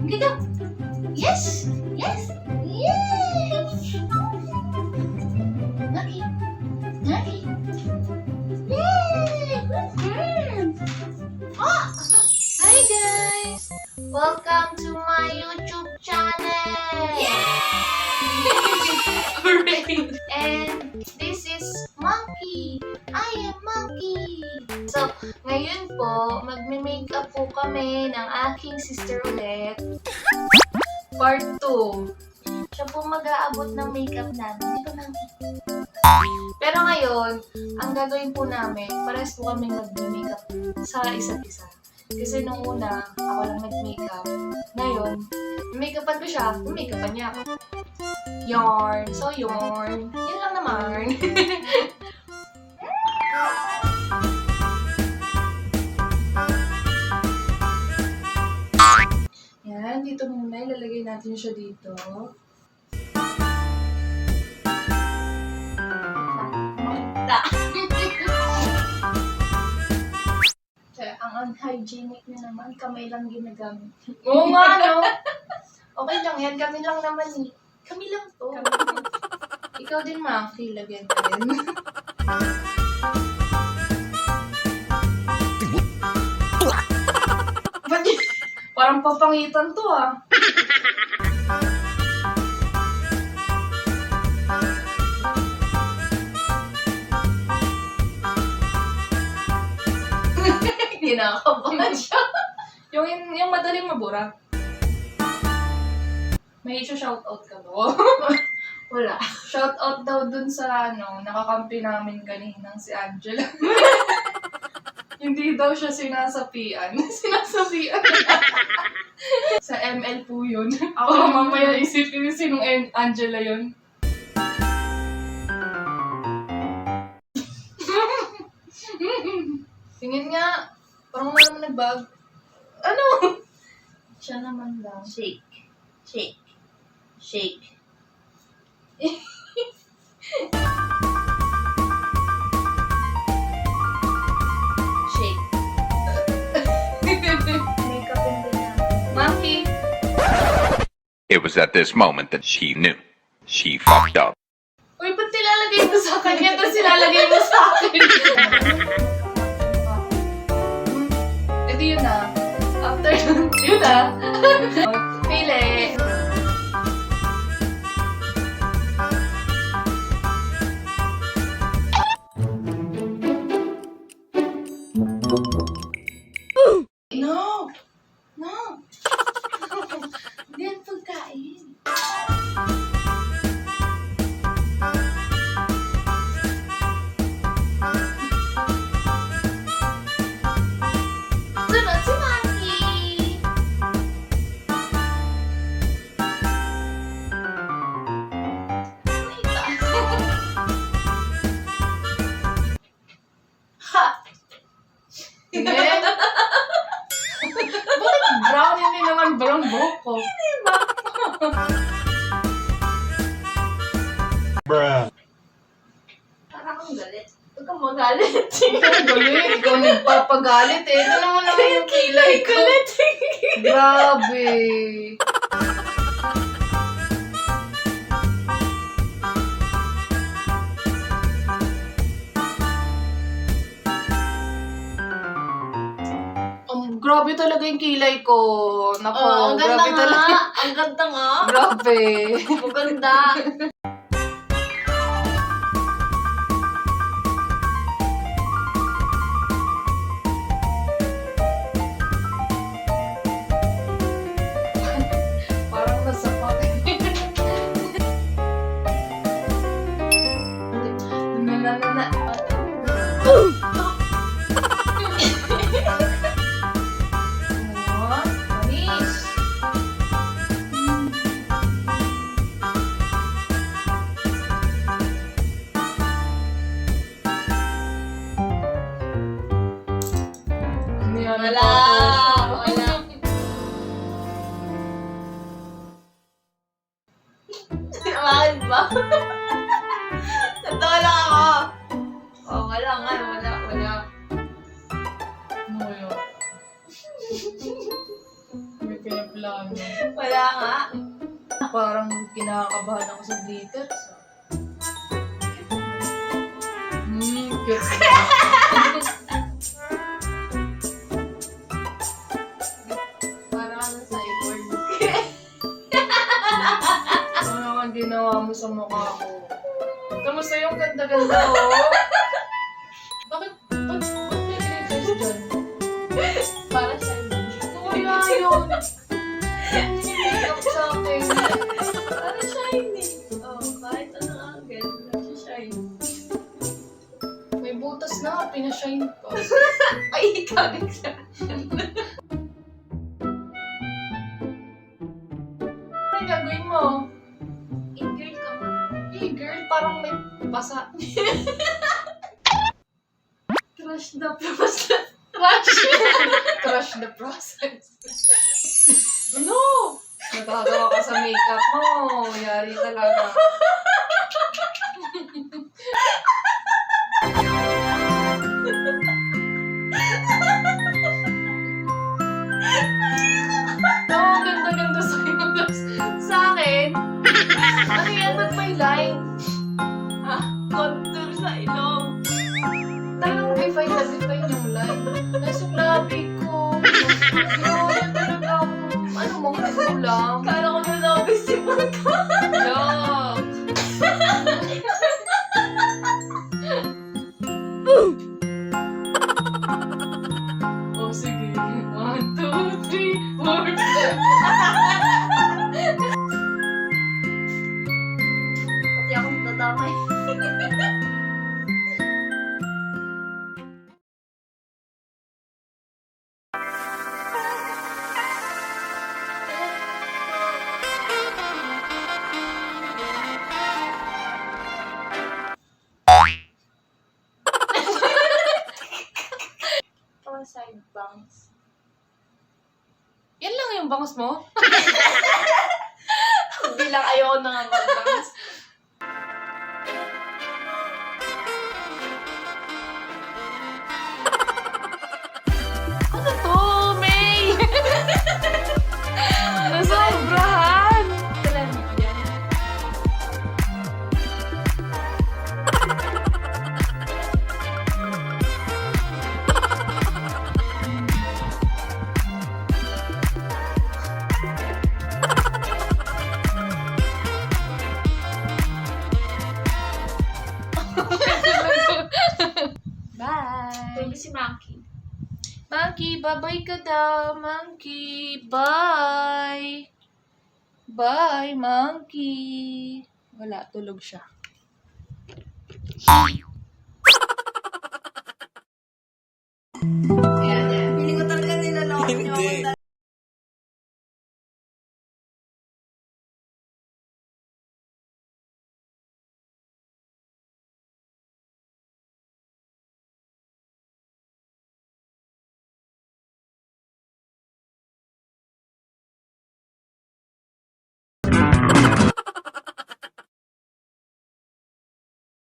Dito. Yes! Yes! Yay! Lucky! Lucky! Yay! Oh! Hi guys! Welcome to my YouTube channel! Yay! And this is Monkey! I am Monkey! So, ngayon po, magme-makeup po kami ng aking sister ulit. Part 2. Siya po mag-aabot ng makeup namin. Di ba, Monkey? Pero ngayon, ang gagawin po namin, parehas po kami mag-makeup sa isa't isa. Kasi nung una, ako lang nag-makeup. Ngayon, make-upan ko siya, make-upan niya ako. Yarn. So, yarn. Yun lang naman. Yan, dito muna. Ilalagay natin siya dito. Makita. Ang unhygienic na naman, kamay lang ginagamit. Oo nga, no? Okay lang yan, kami lang naman eh. Kami lang to. Ikaw din, Maki, lagyan ka din. Parang papangitan to ah. Kinakabahan siya. yung madaling mabura. May shoutout ka ba? Wala. Shoutout daw dun sa nakakampi namin kaninang si Angela. Hindi daw siya sinasapian. Sinasapian. Sa ML po yun. Ako mamaya isipin sinong Angela yun. Tingin nga. Parang wala naman nag-bag. Ano? Siya naman daw. Shake. Shake. Shake. Shake. Makeup and din Monkey. It was at this moment that she knew. She fucked up. Uy, ba't nilalagay mo sa kanya tapos nilalagay mo sa akin? Ito yun na. After yun na. Pili. No! No! Hindi yan pagkain. Sunod si Monkey! Ha! Tingin! Bakit brown? Hindi naman brown buhok ko. Bruh. Parang kang galit. Huwag kang magalit. Galit, ikaw nagpapagalit eh. Ito naman yung kilay ko. Grabe. Grabe talaga yung kilay ko. Nako, Ang ganda grabe nga. talaga. Ang ganda nga. Grabe. Maganda. Parang nasa na. Manis. Wala. Wala. Bakit ba? Totoo lang ako. Oh, wala nga. Wala. Ano yun? May Wala na. Wala nga. Parang kinakabahan ako sa glitters. Cute. Parang ano sa cyborg. Ano naman ginawa mo sa mukha ko? Kamusta yung ganda-ganda, oh? Bakit may glitters dyan? Para sa inyo. Kaya yun. Make-up sa akin. Para shiny. Oh, kahit anong angle, nag-shine. May butas na, pinashine pa. Ay, ikaw din siya. Ano gagawin mo? In-girl ka mo. Hey girl, parang may basa. Crush the process. Crush! Crush the process. Ano? Natatawa ka sa makeup mo. Yari talaga. Oo, ganda-ganda sa'yo. Tapos sa akin, ano yan? Ba't may line? Contour sa ilong. Talagang define na define yung line. Nasa labi ko. Grabe talaga akong, ano mong kulang. Kala ko na na-visible ka. Yuck. Oh, sige. 1, 2, 3, 4, 5. Pati akong dadamay. Or side bangs. Yan lang yung bangus mo? Bilang ayoko na nga mag-bangs. Ano to, May? Nasobrahan. Trend yan. Bye. Tulog si Maki. Monkey, bye-bye ka daw, Monkey. Bye. Bye, Monkey. Wala, tulog siya. Ayan, yan. Feeling ko talaga nilalawak niyo ako.